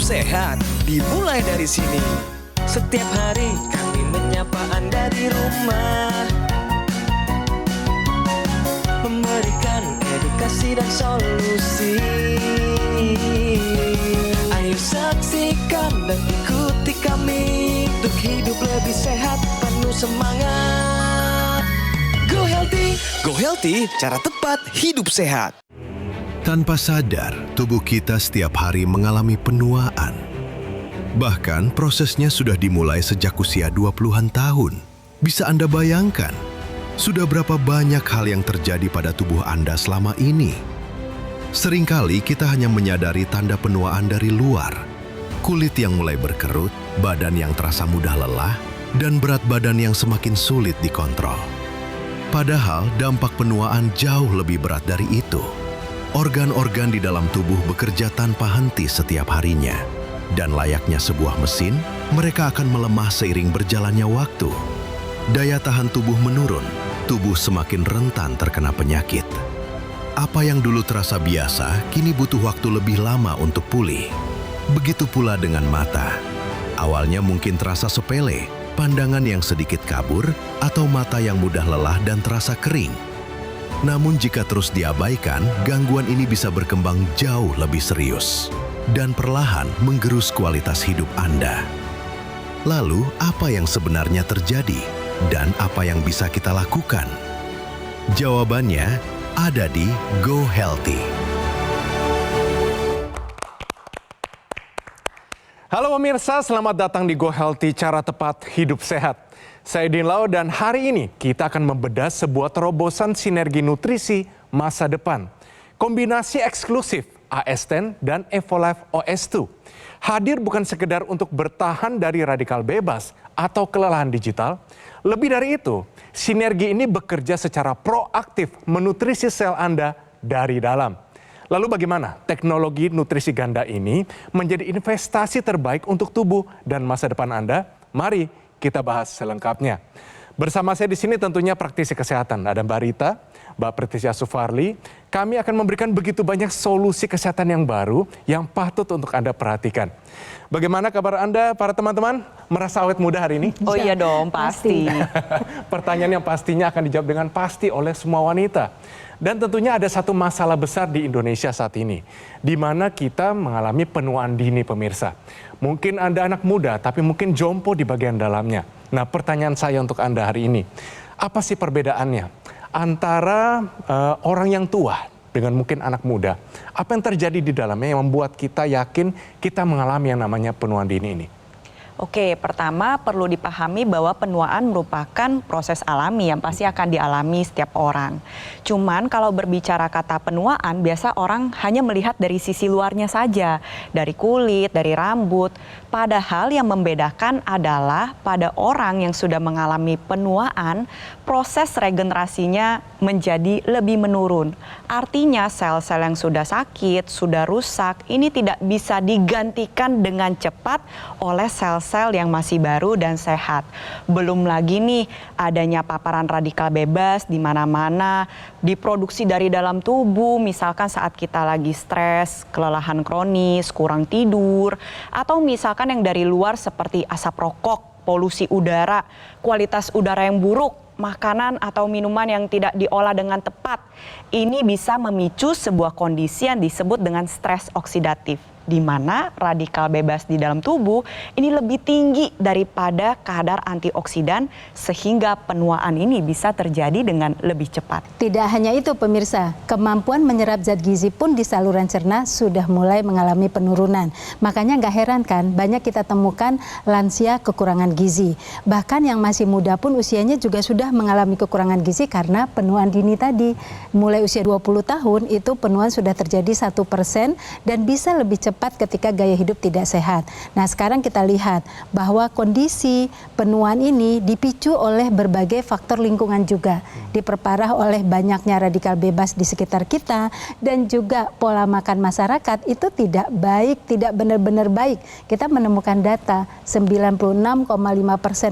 sehat dimulai dari sini. Setiap hari kami menyapa Anda di rumah, memberikan edukasi dan solusi. Ayo saksikan dan ikuti kami untuk hidup lebih sehat, penuh semangat. Go Healthy. Go Healthy, cara tepat hidup sehat. Tanpa sadar, tubuh kita setiap hari mengalami penuaan. Bahkan prosesnya sudah dimulai sejak usia 20-an tahun. Bisa Anda bayangkan, sudah berapa banyak hal yang terjadi pada tubuh Anda selama ini? Seringkali kita hanya menyadari tanda penuaan dari luar. Kulit yang mulai berkerut, badan yang terasa mudah lelah, dan berat badan yang semakin sulit dikontrol. Padahal dampak penuaan jauh lebih berat dari itu. Organ-organ di dalam tubuh bekerja tanpa henti setiap harinya. Dan layaknya sebuah mesin, mereka akan melemah seiring berjalannya waktu. Daya tahan tubuh menurun, tubuh semakin rentan terkena penyakit. Apa yang dulu terasa biasa, kini butuh waktu lebih lama untuk pulih. Begitu pula dengan mata. Awalnya mungkin terasa sepele, pandangan yang sedikit kabur, atau mata yang mudah lelah dan terasa kering. Namun jika terus diabaikan, gangguan ini bisa berkembang jauh lebih serius dan perlahan menggerus kualitas hidup Anda. Lalu, apa yang sebenarnya terjadi dan apa yang bisa kita lakukan? Jawabannya ada di Go Healthy. Halo pemirsa, selamat datang di Go Healthy, cara tepat hidup sehat. Saya Din Lau dan hari ini kita akan membedah sebuah terobosan sinergi nutrisi masa depan. Kombinasi eksklusif AS10 dan Evolife OS2. Hadir bukan sekedar untuk bertahan dari radikal bebas atau kelelahan digital. Lebih dari itu, sinergi ini bekerja secara proaktif menutrisi sel Anda dari dalam. Lalu bagaimana teknologi nutrisi ganda ini menjadi investasi terbaik untuk tubuh dan masa depan Anda? Mari kita bahas selengkapnya. Bersama saya di sini tentunya praktisi kesehatan, ada Mbak Rita, Mbak Pritisya Sufarli. Kami akan memberikan begitu banyak solusi kesehatan yang baru yang patut untuk Anda perhatikan. Bagaimana kabar Anda, para teman-teman? Merasa awet muda hari ini? Oh iya dong, pasti. Pertanyaan yang pastinya akan dijawab dengan pasti oleh semua wanita. Dan tentunya ada satu masalah besar di Indonesia saat ini, di mana kita mengalami penuaan dini pemirsa. Mungkin Anda anak muda, tapi mungkin jompo di bagian dalamnya. Nah, pertanyaan saya untuk Anda hari ini, apa sih perbedaannya antara orang yang tua dengan mungkin anak muda? Apa yang terjadi di dalamnya yang membuat kita yakin kita mengalami yang namanya penuaan dini ini? Oke, pertama perlu dipahami bahwa penuaan merupakan proses alami yang pasti akan dialami setiap orang. Cuman kalau berbicara kata penuaan, biasa orang hanya melihat dari sisi luarnya saja, dari kulit, dari rambut. Padahal yang membedakan adalah pada orang yang sudah mengalami penuaan, proses regenerasinya menjadi lebih menurun. Artinya sel-sel yang sudah sakit, sudah rusak, ini tidak bisa digantikan dengan cepat oleh sel-sel yang masih baru dan sehat. Belum lagi nih adanya paparan radikal bebas di mana-mana, diproduksi dari dalam tubuh, misalkan saat kita lagi stres, kelelahan kronis, kurang tidur, atau misalkan yang dari luar seperti asap rokok, polusi udara, kualitas udara yang buruk, makanan atau minuman yang tidak diolah dengan tepat. Ini bisa memicu sebuah kondisi yang disebut dengan stres oksidatif, di mana radikal bebas di dalam tubuh ini lebih tinggi daripada kadar antioksidan sehingga penuaan ini bisa terjadi dengan lebih cepat. Tidak hanya itu pemirsa, kemampuan menyerap zat gizi pun di saluran cerna sudah mulai mengalami penurunan. Makanya nggak heran kan banyak kita temukan lansia kekurangan gizi. Bahkan yang masih muda pun usianya juga sudah mengalami kekurangan gizi karena penuaan dini tadi. Mulai usia 20 tahun itu penuaan sudah terjadi 1% dan bisa lebih cepat ketika gaya hidup tidak sehat. Nah sekarang kita lihat bahwa kondisi penuaan ini dipicu oleh berbagai faktor lingkungan juga. Diperparah oleh banyaknya radikal bebas di sekitar kita dan juga pola makan masyarakat itu tidak baik, tidak benar-benar baik. Kita menemukan data 96,5%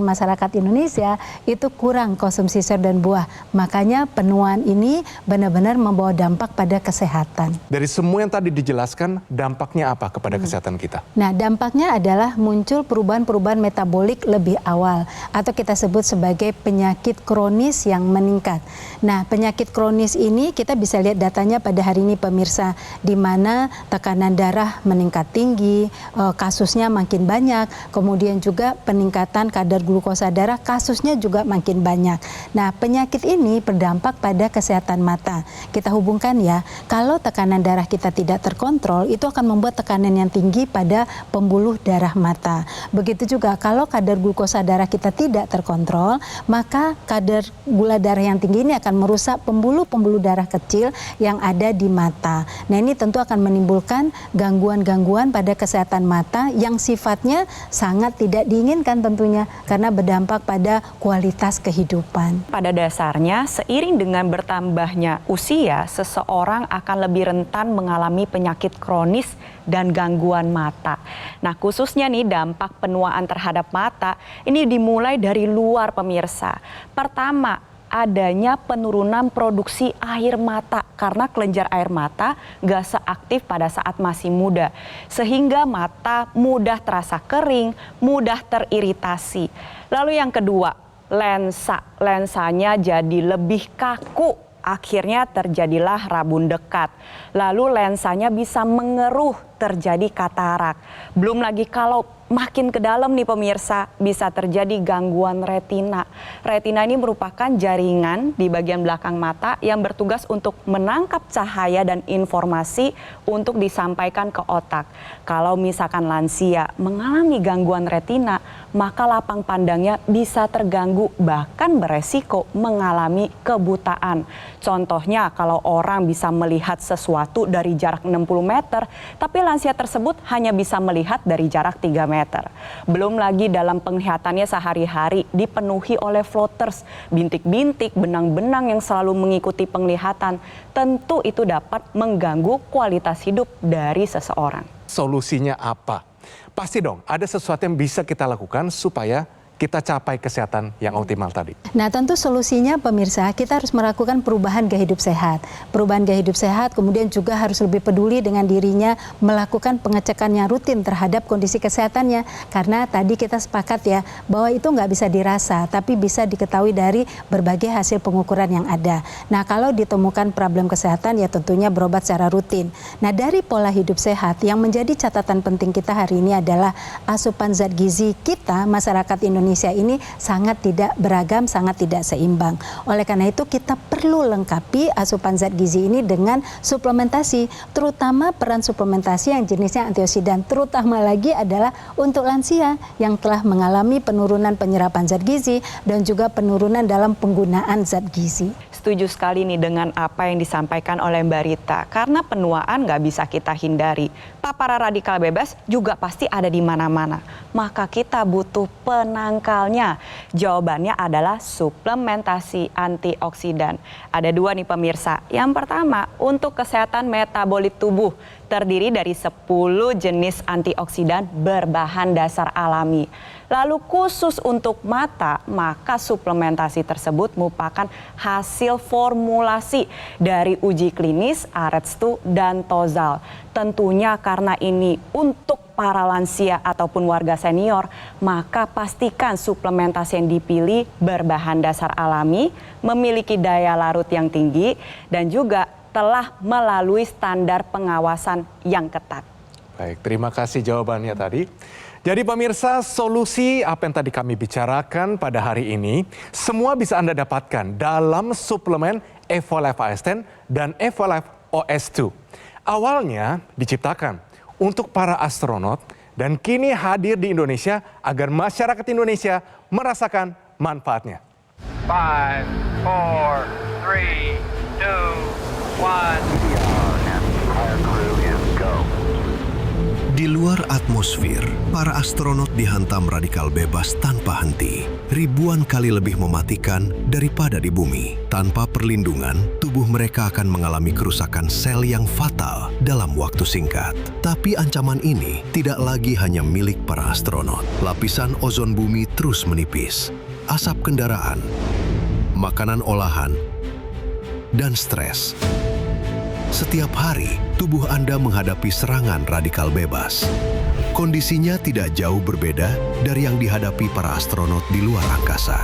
masyarakat Indonesia itu kurang konsumsi sayur dan buah. Makanya penuaan ini benar-benar membawa dampak pada kesehatan. Dari semua yang tadi dijelaskan, dampaknya apa kepada kesehatan kita? Nah, dampaknya adalah muncul perubahan-perubahan metabolik lebih awal atau kita sebut sebagai penyakit kronis yang meningkat. Nah, penyakit kronis ini kita bisa lihat datanya pada hari ini pemirsa, di mana tekanan darah meningkat tinggi, kasusnya makin banyak, kemudian juga peningkatan kadar glukosa darah, kasusnya juga makin banyak. Nah, penyakit ini berdampak pada kesehatan mata. Kita hubungkan ya, kalau tekanan darah kita tidak terkontrol, itu akan membuat tekanan yang tinggi pada pembuluh darah mata. Begitu juga kalau kadar glukosa darah kita tidak terkontrol, maka kadar gula darah yang tinggi ini akan merusak pembuluh-pembuluh darah kecil yang ada di mata. Nah, ini tentu akan menimbulkan gangguan-gangguan pada kesehatan mata yang sifatnya sangat tidak diinginkan tentunya karena berdampak pada kualitas kehidupan. Pada dasarnya, seiring dengan bertambahnya usia, seseorang akan lebih rentan mengalami penyakit kronis dan gangguan mata. Nah, khususnya nih dampak penuaan terhadap mata ini dimulai dari luar pemirsa. Pertama, adanya penurunan produksi air mata karena kelenjar air mata nggak seaktif pada saat masih muda. Sehingga mata mudah terasa kering, mudah teriritasi. Lalu yang kedua, lensanya jadi lebih kaku. Akhirnya terjadilah rabun dekat. Lalu lensanya bisa mengeruh, terjadi katarak. Belum lagi kalau makin ke dalam nih pemirsa, bisa terjadi gangguan retina. Retina ini merupakan jaringan di bagian belakang mata yang bertugas untuk menangkap cahaya dan informasi untuk disampaikan ke otak. Kalau misalkan lansia mengalami gangguan retina, maka lapang pandangnya bisa terganggu, bahkan beresiko mengalami kebutaan. Contohnya kalau orang bisa melihat sesuatu dari jarak 60 meter, tapi lansia tersebut hanya bisa melihat dari jarak 3 meter. Belum lagi dalam penglihatannya sehari-hari dipenuhi oleh floaters, bintik-bintik, benang-benang yang selalu mengikuti penglihatan. Tentu itu dapat mengganggu kualitas hidup dari seseorang. Solusinya apa? Pasti dong ada sesuatu yang bisa kita lakukan supaya kita capai kesehatan yang optimal tadi. Nah, tentu solusinya pemirsa, kita harus melakukan perubahan gaya hidup sehat. Perubahan gaya hidup sehat kemudian juga harus lebih peduli dengan dirinya, melakukan pengecekan yang rutin terhadap kondisi kesehatannya. Karena tadi kita sepakat ya, bahwa itu nggak bisa dirasa, tapi bisa diketahui dari berbagai hasil pengukuran yang ada. Nah, kalau ditemukan problem kesehatan ya tentunya berobat secara rutin. Nah, dari pola hidup sehat yang menjadi catatan penting kita hari ini adalah asupan zat gizi kita, masyarakat Indonesia ini sangat tidak beragam, sangat tidak seimbang. Oleh karena itu kita perlu lengkapi asupan zat gizi ini dengan suplementasi, terutama peran suplementasi yang jenisnya antioksidan, terutama lagi adalah untuk lansia yang telah mengalami penurunan penyerapan zat gizi dan juga penurunan dalam penggunaan zat gizi. Setuju sekali nih dengan apa yang disampaikan oleh Mbak Rita, karena penuaan nggak bisa kita hindari. Paparan radikal bebas juga pasti ada di mana-mana. Maka kita butuh penangkalnya. Jawabannya adalah suplementasi antioksidan. Ada 2 nih pemirsa. Yang pertama, untuk kesehatan metabolik tubuh terdiri dari 10 jenis antioksidan berbahan dasar alami. Lalu khusus untuk mata, maka suplementasi tersebut merupakan hasil formulasi dari uji klinis AREDS2 dan Tozal. Tentunya karena ini untuk para lansia ataupun warga senior, maka pastikan suplementasi yang dipilih berbahan dasar alami, memiliki daya larut yang tinggi, dan juga telah melalui standar pengawasan yang ketat. Baik, terima kasih jawabannya tadi. Jadi pemirsa, solusi apa yang tadi kami bicarakan pada hari ini, semua bisa Anda dapatkan dalam suplemen Evolife AS10 dan Evolife OS2. Awalnya diciptakan untuk para astronot dan kini hadir di Indonesia agar masyarakat Indonesia merasakan manfaatnya. 5, 4, 3, 2, 1. Di luar atmosfer, para astronot dihantam radikal bebas tanpa henti. Ribuan kali lebih mematikan daripada di bumi. Tanpa perlindungan, tubuh mereka akan mengalami kerusakan sel yang fatal dalam waktu singkat. Tapi ancaman ini tidak lagi hanya milik para astronot. Lapisan ozon bumi terus menipis. Asap kendaraan, makanan olahan, dan stres Setiap hari, tubuh Anda menghadapi serangan radikal bebas. Kondisinya tidak jauh berbeda dari yang dihadapi para astronot di luar angkasa.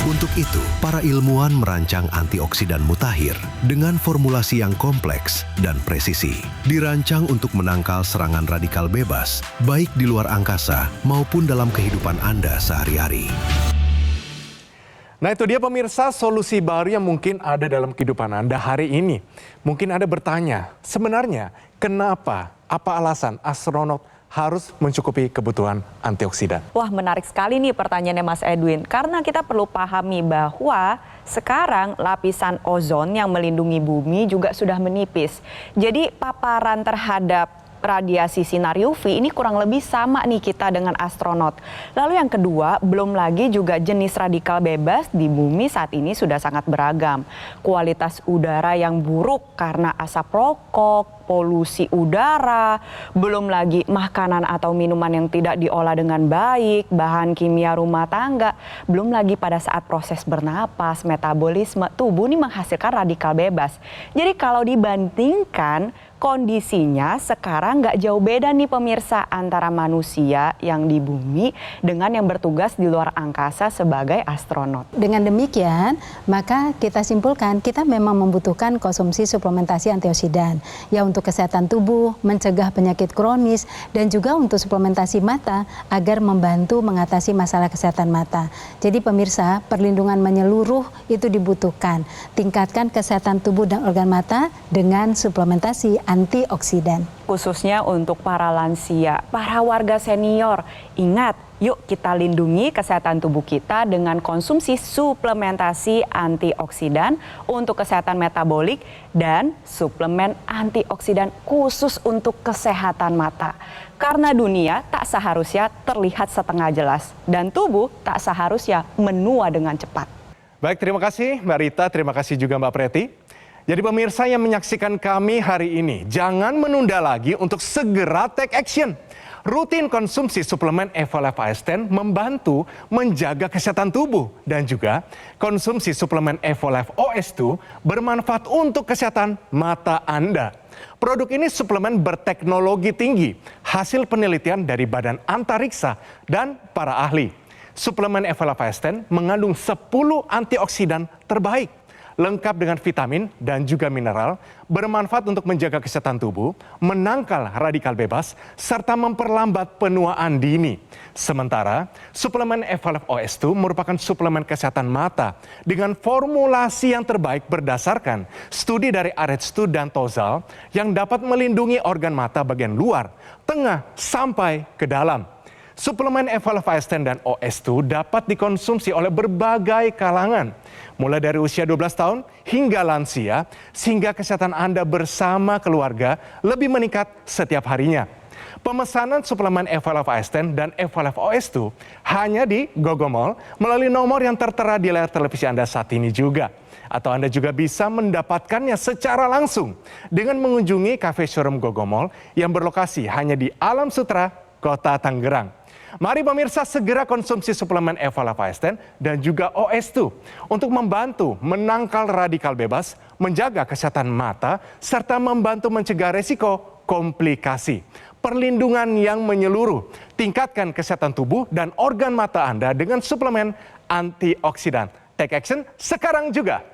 Untuk itu, para ilmuwan merancang antioksidan mutakhir dengan formulasi yang kompleks dan presisi. Dirancang untuk menangkal serangan radikal bebas, baik di luar angkasa maupun dalam kehidupan Anda sehari-hari. Nah itu dia pemirsa solusi baru yang mungkin ada dalam kehidupan Anda hari ini. Mungkin Anda bertanya, sebenarnya kenapa, apa alasan astronot harus mencukupi kebutuhan antioksidan? Wah, menarik sekali nih pertanyaannya Mas Edwin. Karena kita perlu pahami bahwa sekarang lapisan ozon yang melindungi bumi juga sudah menipis. Jadi paparan terhadap radiasi sinar UV ini kurang lebih sama nih kita dengan astronot. Lalu yang kedua, belum lagi juga jenis radikal bebas di bumi saat ini sudah sangat beragam. Kualitas udara yang buruk karena asap rokok, polusi udara, belum lagi makanan atau minuman yang tidak diolah dengan baik, bahan kimia rumah tangga, belum lagi pada saat proses bernapas, metabolisme, tubuh ini menghasilkan radikal bebas. Jadi kalau dibandingkan kondisinya sekarang nggak jauh beda nih pemirsa antara manusia yang di bumi dengan yang bertugas di luar angkasa sebagai astronot. Dengan demikian, maka kita simpulkan kita memang membutuhkan konsumsi suplementasi antioksidan. Ya untuk kesehatan tubuh, mencegah penyakit kronis, dan juga untuk suplementasi mata agar membantu mengatasi masalah kesehatan mata. Jadi pemirsa, perlindungan menyeluruh itu dibutuhkan. Tingkatkan kesehatan tubuh dan organ mata dengan suplementasi antioksidan. Khususnya untuk para lansia, para warga senior. Ingat, yuk kita lindungi kesehatan tubuh kita dengan konsumsi suplementasi antioksidan untuk kesehatan metabolik dan suplemen antioksidan khusus untuk kesehatan mata. Karena dunia tak seharusnya terlihat setengah jelas dan tubuh tak seharusnya menua dengan cepat. Baik, terima kasih Mbak Rita, terima kasih juga Mbak Preti. Jadi pemirsa yang menyaksikan kami hari ini, jangan menunda lagi untuk segera take action. Rutin konsumsi suplemen Evolife AS10 membantu menjaga kesehatan tubuh. Dan juga konsumsi suplemen Evolife OS2 bermanfaat untuk kesehatan mata Anda. Produk ini suplemen berteknologi tinggi, hasil penelitian dari Badan Antariksa dan para ahli. Suplemen Evolife AS10 mengandung 10 antioksidan terbaik, lengkap dengan vitamin dan juga mineral, bermanfaat untuk menjaga kesehatan tubuh, menangkal radikal bebas, serta memperlambat penuaan dini. Sementara, suplemen Evolife OS2 merupakan suplemen kesehatan mata dengan formulasi yang terbaik berdasarkan studi dari Aretstu dan Tozal yang dapat melindungi organ mata bagian luar, tengah, sampai ke dalam. Suplemen Evolife AS10 dan OS2 dapat dikonsumsi oleh berbagai kalangan, mulai dari usia 12 tahun hingga lansia, sehingga kesehatan Anda bersama keluarga lebih meningkat setiap harinya. Pemesanan suplemen Evolife AS10 dan Evolife OS2 hanya di Gogomall melalui nomor yang tertera di layar televisi Anda saat ini juga. Atau Anda juga bisa mendapatkannya secara langsung dengan mengunjungi cafe showroom Gogomall yang berlokasi hanya di Alam Sutra, Kota Tangerang. Mari pemirsa segera konsumsi suplemen Evolife AS10 dan juga OS2 untuk membantu menangkal radikal bebas, menjaga kesehatan mata, serta membantu mencegah resiko komplikasi. Perlindungan yang menyeluruh, tingkatkan kesehatan tubuh dan organ mata Anda dengan suplemen antioksidan. Take action sekarang juga.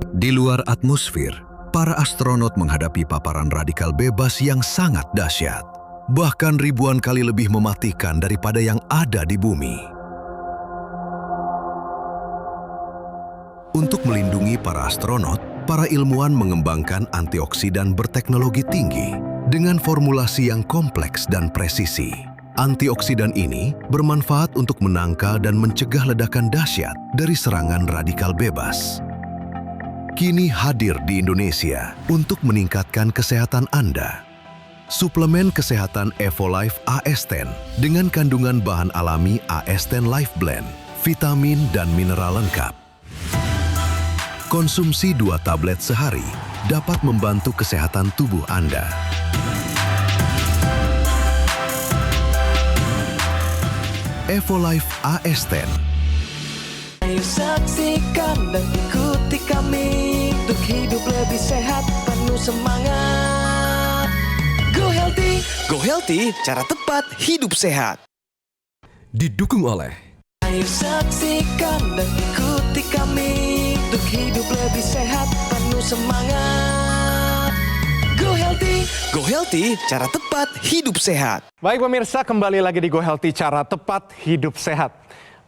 Di luar atmosfer, para astronot menghadapi paparan radikal bebas yang sangat dahsyat. Bahkan ribuan kali lebih mematikan daripada yang ada di bumi. Untuk melindungi para astronot, para ilmuwan mengembangkan antioksidan berteknologi tinggi dengan formulasi yang kompleks dan presisi. Antioksidan ini bermanfaat untuk menangkal dan mencegah ledakan dahsyat dari serangan radikal bebas. Kini hadir di Indonesia untuk meningkatkan kesehatan Anda. Suplemen kesehatan Evolife AS10 dengan kandungan bahan alami AS10 Life Blend, vitamin dan mineral lengkap. Konsumsi 2 tablet sehari dapat membantu kesehatan tubuh Anda. Evolife AS10. Ayo saksikan dan ikuti kami untuk hidup lebih sehat, penuh semangat. Go Healthy, cara tepat hidup sehat. Didukung oleh Ayo saksikan dan ikuti kami untuk hidup lebih sehat, penuh semangat. Go Healthy, cara tepat hidup sehat. Baik pemirsa, kembali lagi di Go Healthy, cara tepat hidup sehat.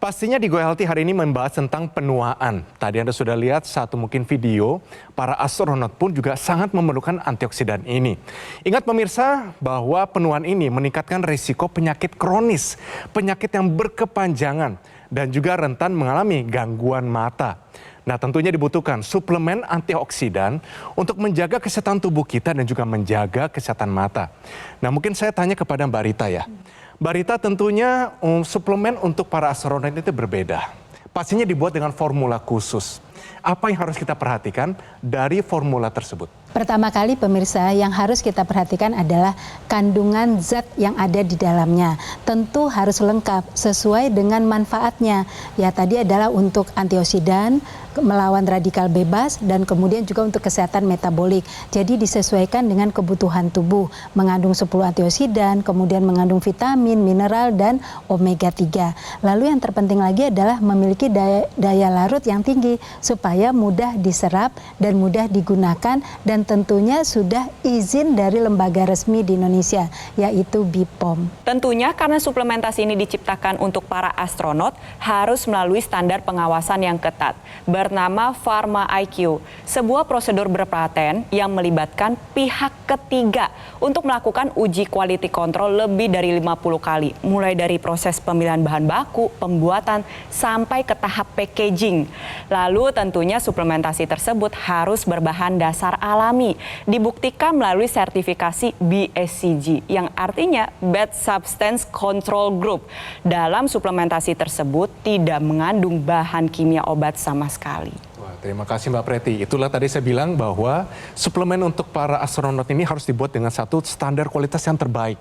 Pastinya di Go Healthy hari ini membahas tentang penuaan. Tadi Anda sudah lihat satu mungkin video, para astronot pun juga sangat memerlukan antioksidan ini. Ingat pemirsa bahwa penuaan ini meningkatkan risiko penyakit kronis, penyakit yang berkepanjangan, dan juga rentan mengalami gangguan mata. Nah, tentunya dibutuhkan suplemen antioksidan untuk menjaga kesehatan tubuh kita dan juga menjaga kesehatan mata. Nah, mungkin saya tanya kepada Mbak Rita ya. Mbak Rita, tentunya suplemen untuk para astronot itu berbeda. Pastinya dibuat dengan formula khusus. Apa yang harus kita perhatikan dari formula tersebut? Pertama kali pemirsa, yang harus kita perhatikan adalah kandungan zat yang ada di dalamnya. Tentu harus lengkap sesuai dengan manfaatnya. Ya, tadi adalah untuk antioksidan, melawan radikal bebas, dan kemudian juga untuk kesehatan metabolik. Jadi disesuaikan dengan kebutuhan tubuh. Mengandung 10 antioksidan, kemudian mengandung vitamin, mineral, dan omega 3. Lalu yang terpenting lagi adalah memiliki daya larut yang tinggi supaya mudah diserap dan mudah digunakan, dan tentunya sudah izin dari lembaga resmi di Indonesia, yaitu BPOM. Tentunya karena suplementasi ini diciptakan untuk para astronot, harus melalui standar pengawasan yang ketat, bernama Pharma IQ, sebuah prosedur berpaten yang melibatkan pihak ketiga untuk melakukan uji quality control lebih dari 50 kali, mulai dari proses pemilihan bahan baku, pembuatan, sampai ke tahap packaging. Lalu tentunya suplementasi tersebut harus berbahan dasar alami, dibuktikan melalui sertifikasi BSCG, yang artinya Bad Substance Control Group. Dalam suplementasi tersebut tidak mengandung bahan kimia obat sama sekali. Wah, terima kasih Mbak Preti. Itulah tadi saya bilang bahwa suplemen untuk para astronot ini harus dibuat dengan satu standar kualitas yang terbaik.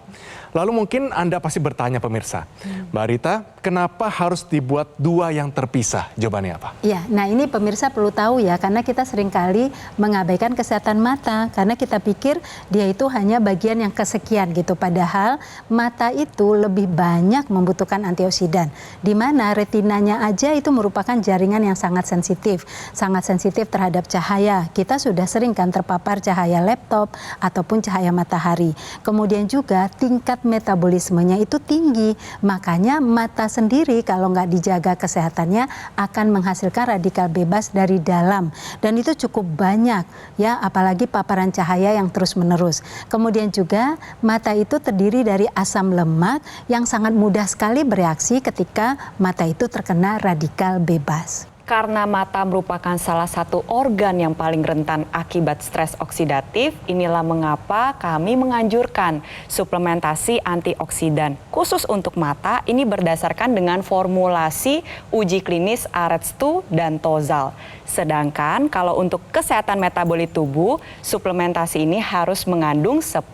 Lalu mungkin Anda pasti bertanya pemirsa, Mbak Rita, kenapa harus dibuat dua yang terpisah? Jawabannya apa? Ya, nah ini pemirsa perlu tahu ya, karena kita seringkali mengabaikan kesehatan mata, karena kita pikir dia itu hanya bagian yang kesekian gitu. Padahal mata itu lebih banyak membutuhkan antioksidan, di mana retinanya aja itu merupakan jaringan yang sangat sensitif terhadap cahaya. Kita sudah sering kan terpapar cahaya laptop ataupun cahaya matahari. Kemudian juga tingkat metabolismenya itu tinggi, makanya mata sendiri kalau nggak dijaga kesehatannya akan menghasilkan radikal bebas dari dalam, dan itu cukup banyak ya, apalagi paparan cahaya yang terus-menerus. Kemudian juga mata itu terdiri dari asam lemak yang sangat mudah sekali bereaksi ketika mata itu terkena radikal bebas. Karena mata merupakan salah satu organ yang paling rentan akibat stres oksidatif, inilah mengapa kami menganjurkan suplementasi antioksidan. Khusus untuk mata, ini berdasarkan dengan formulasi uji klinis AREDS2 dan Tozal. Sedangkan kalau untuk kesehatan metabolik tubuh, suplementasi ini harus mengandung 10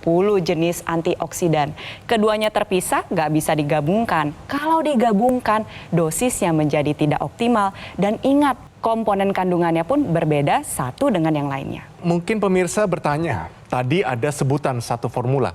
jenis antioksidan. Keduanya terpisah, nggak bisa digabungkan. Kalau digabungkan, dosisnya menjadi tidak optimal, dan ingat, komponen kandungannya pun berbeda satu dengan yang lainnya. Mungkin pemirsa bertanya, tadi ada sebutan satu formula,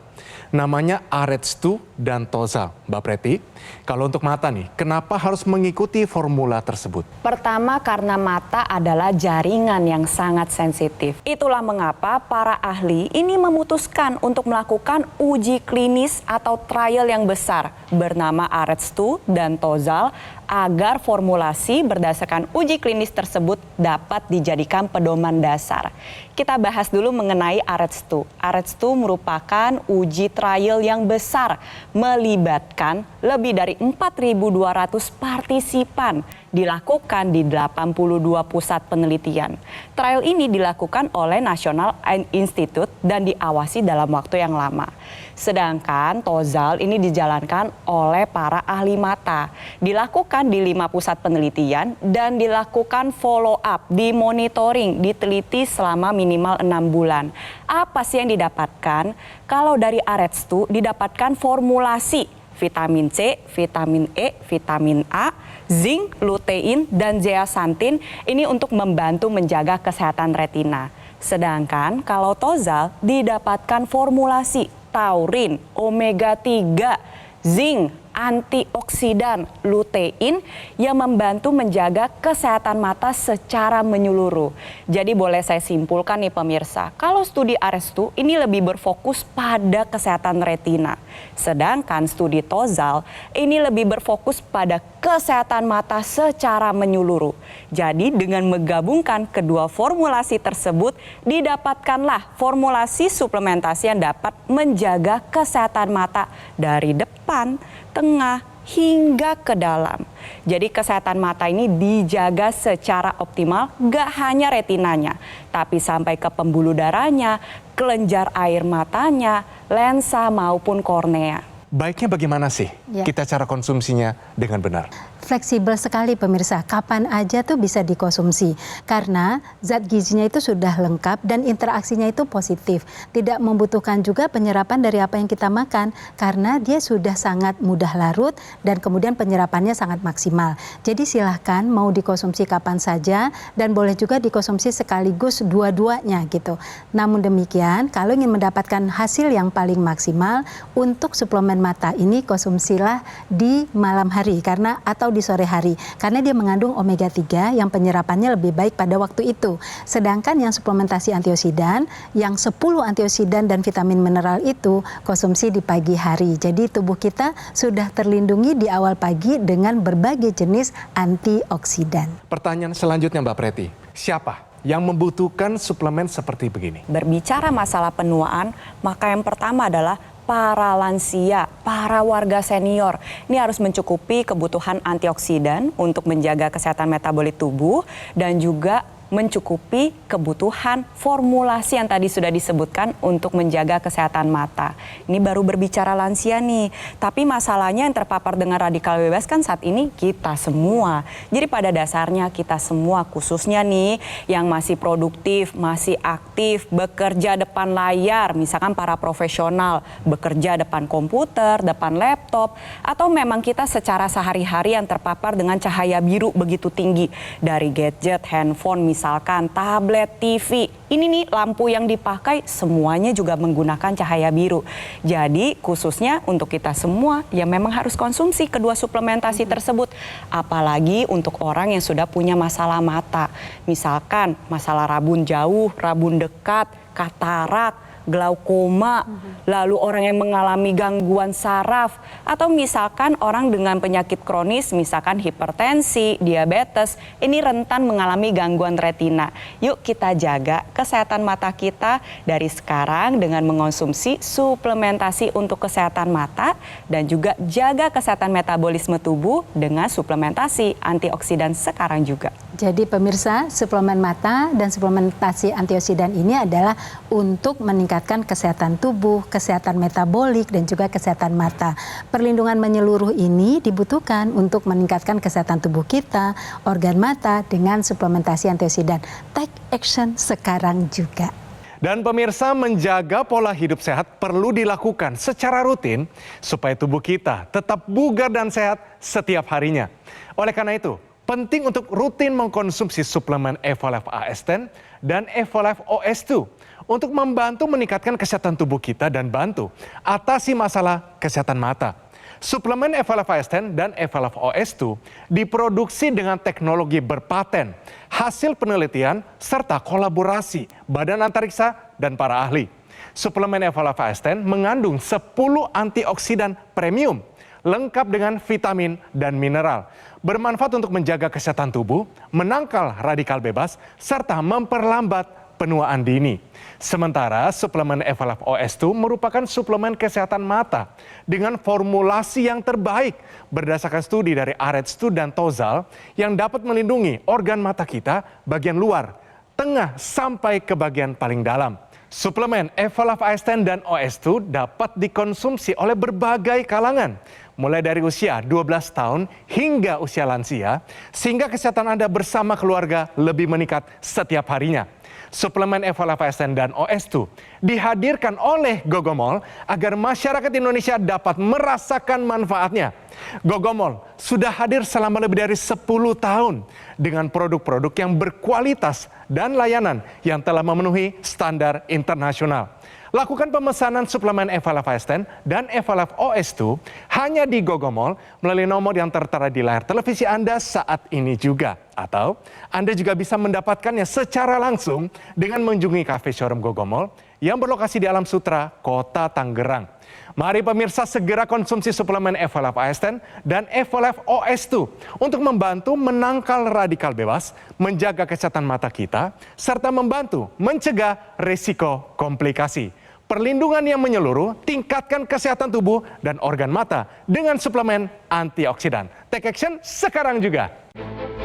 namanya AREDS2 dan Tozal. Mbak Preti, kalau untuk mata nih, kenapa harus mengikuti formula tersebut? Pertama, karena mata adalah jaringan yang sangat sensitif. Itulah mengapa para ahli ini memutuskan untuk melakukan uji klinis atau trial yang besar bernama AREDS2 dan Tozal, agar formulasi berdasarkan uji klinis tersebut dapat dijadikan pedoman dasar. Kita bahas dulu mengenai AREDS2. AREDS2 merupakan uji trial yang besar, melibatkan lebih dari 4.200 partisipan, dilakukan di 82 pusat penelitian. Trial ini dilakukan oleh National Institute dan diawasi dalam waktu yang lama. Sedangkan Tozal ini dijalankan oleh para ahli mata, dilakukan di 5 pusat penelitian dan dilakukan follow up, dimonitoring, diteliti selama minimal 6 bulan. Apa sih yang didapatkan? Kalau dari AREDS2 didapatkan formulasi vitamin C, vitamin E, vitamin A, zinc, lutein, dan zeaxanthin ini untuk membantu menjaga kesehatan retina. Sedangkan kalau Tozal didapatkan formulasi taurin, omega 3, zinc, antioksidan, lutein yang membantu menjaga kesehatan mata secara menyeluruh. Jadi boleh saya simpulkan nih pemirsa, kalau studi Arestu ini lebih berfokus pada kesehatan retina. Sedangkan studi Tozal ini lebih berfokus pada kesehatan mata secara menyeluruh. Jadi dengan menggabungkan kedua formulasi tersebut, didapatkanlah formulasi suplementasi yang dapat menjaga kesehatan mata dari depan, tengah, hingga ke dalam. Jadi kesehatan mata ini dijaga secara optimal, gak hanya retinanya, tapi sampai ke pembuluh darahnya, kelenjar air matanya, lensa maupun kornea. Baiknya bagaimana sih kita cara konsumsinya dengan benar? Fleksibel sekali pemirsa, kapan aja tuh bisa dikonsumsi. Karena zat gizinya itu sudah lengkap dan interaksinya itu positif. Tidak membutuhkan juga penyerapan dari apa yang kita makan. Karena dia sudah sangat mudah larut dan kemudian penyerapannya sangat maksimal. Jadi silahkan mau dikonsumsi kapan saja dan boleh juga dikonsumsi sekaligus dua-duanya gitu. Namun demikian, kalau ingin mendapatkan hasil yang paling maksimal, untuk suplemen mata ini konsumsilah di malam hari atau di sore hari, karena dia mengandung omega 3 yang penyerapannya lebih baik pada waktu itu. Sedangkan yang suplementasi antioksidan, yang 10 antioksidan dan vitamin mineral itu konsumsi di pagi hari. Jadi tubuh kita sudah terlindungi di awal pagi dengan berbagai jenis antioksidan. Pertanyaan selanjutnya Mbak Preti, siapa yang membutuhkan suplemen seperti begini? Berbicara masalah penuaan, maka yang pertama adalah para lansia, para warga senior. Ini harus mencukupi kebutuhan antioksidan untuk menjaga kesehatan metabolik tubuh dan juga mencukupi kebutuhan formulasi yang tadi sudah disebutkan untuk menjaga kesehatan mata. Ini baru berbicara lansia nih, tapi masalahnya yang terpapar dengan radikal bebas kan saat ini kita semua. Jadi pada dasarnya kita semua, khususnya nih yang masih produktif, masih aktif, bekerja depan layar, misalkan para profesional, bekerja depan komputer, depan laptop, atau memang kita secara sehari-hari yang terpapar dengan cahaya biru begitu tinggi dari gadget, handphone, misalkan tablet, TV. Ini nih lampu yang dipakai semuanya juga menggunakan cahaya biru. Jadi khususnya untuk kita semua yang memang harus konsumsi kedua suplementasi tersebut. Apalagi untuk orang yang sudah punya masalah mata. Misalkan masalah rabun jauh, rabun dekat, katarak, glaukoma, lalu orang yang mengalami gangguan saraf, atau misalkan orang dengan penyakit kronis, misalkan hipertensi, diabetes, ini rentan mengalami gangguan retina. Yuk kita jaga kesehatan mata kita dari sekarang dengan mengonsumsi suplementasi untuk kesehatan mata dan juga jaga kesehatan metabolisme tubuh dengan suplementasi antioksidan sekarang juga. Jadi pemirsa, suplemen mata dan suplementasi antioksidan ini adalah untuk meningkatkan kesehatan tubuh, kesehatan metabolik, dan juga kesehatan mata. Perlindungan menyeluruh ini dibutuhkan untuk meningkatkan kesehatan tubuh kita, organ mata dengan suplementasi antioksidan. Take action sekarang juga. Dan pemirsa, menjaga pola hidup sehat perlu dilakukan secara rutin supaya tubuh kita tetap bugar dan sehat setiap harinya. Oleh karena itu, penting untuk rutin mengkonsumsi suplemen Evolife AS10 dan Evolife OS2 untuk membantu meningkatkan kesehatan tubuh kita dan bantu atasi masalah kesehatan mata. Suplemen Evolife AS10 dan Evolife OS2 diproduksi dengan teknologi berpaten, hasil penelitian serta kolaborasi badan antariksa dan para ahli. Suplemen Evolife AS10 mengandung 10 antioksidan premium lengkap dengan vitamin dan mineral. Bermanfaat untuk menjaga kesehatan tubuh, menangkal radikal bebas, serta memperlambat penuaan dini. Sementara suplemen Evolife OS2 merupakan suplemen kesehatan mata dengan formulasi yang terbaik berdasarkan studi dari Arestu dan Tozal yang dapat melindungi organ mata kita bagian luar, tengah sampai ke bagian paling dalam. Suplemen Evolife AS10 dan OS2 dapat dikonsumsi oleh berbagai kalangan, mulai dari usia 12 tahun hingga usia lansia, sehingga kesehatan Anda bersama keluarga lebih meningkat setiap harinya. Suplemen Evolave ASN dan OS2 dihadirkan oleh Gogomol agar masyarakat Indonesia dapat merasakan manfaatnya. Gogomol sudah hadir selama lebih dari 10 tahun dengan produk-produk yang berkualitas dan layanan yang telah memenuhi standar internasional. Lakukan pemesanan suplemen Evolave ASN dan Evolave OS2 hanya di Gogomol melalui nomor yang tertera di layar televisi Anda saat ini juga. Atau Anda juga bisa mendapatkannya secara langsung dengan mengunjungi cafe showroom Gogomol yang berlokasi di Alam Sutra, Kota Tangerang. Mari pemirsa segera konsumsi suplemen Evolave ASN dan Evolave OS2 untuk membantu menangkal radikal bebas, menjaga kesehatan mata kita, serta membantu mencegah risiko komplikasi. Perlindungan yang menyeluruh, tingkatkan kesehatan tubuh dan organ mata dengan suplemen antioksidan. Take action sekarang juga.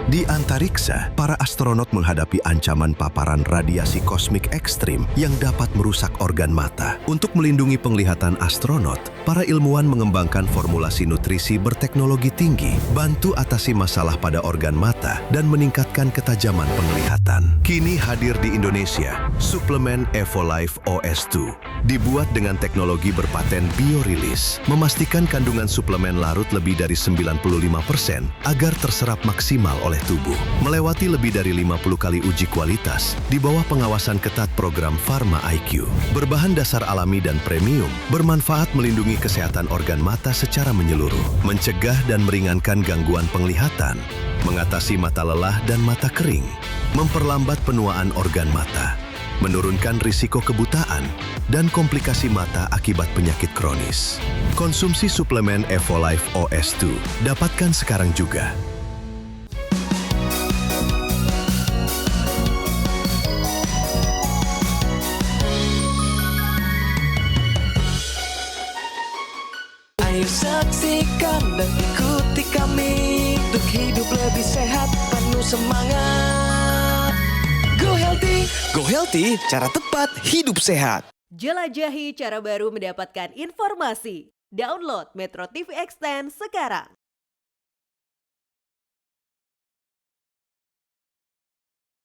Di antariksa, para astronot menghadapi ancaman paparan radiasi kosmik ekstrim yang dapat merusak organ mata. Untuk melindungi penglihatan astronot, para ilmuwan mengembangkan formulasi nutrisi berteknologi tinggi, bantu atasi masalah pada organ mata, dan meningkatkan ketajaman penglihatan. Kini hadir di Indonesia, suplemen Evolave OS2. Dibuat dengan teknologi berpaten biorilis, memastikan kandungan suplemen larut lebih dari 95% agar terserap maksimal oleh tubuh. Melewati lebih dari 50 kali uji kualitas di bawah pengawasan ketat program Pharma IQ. Berbahan dasar alami dan premium, bermanfaat melindungi kesehatan organ mata secara menyeluruh, mencegah dan meringankan gangguan penglihatan, mengatasi mata lelah dan mata kering, memperlambat penuaan organ mata, menurunkan risiko kebutaan dan komplikasi mata akibat penyakit kronis. Konsumsi suplemen Evolave OS2. Dapatkan sekarang juga. Ayo saksikan dan ikuti kami untuk hidup lebih sehat, penuh semangat. Go Healthy! Go Healthy, cara tepat hidup sehat. Jelajahi cara baru mendapatkan informasi. Download Metro TV Extend sekarang.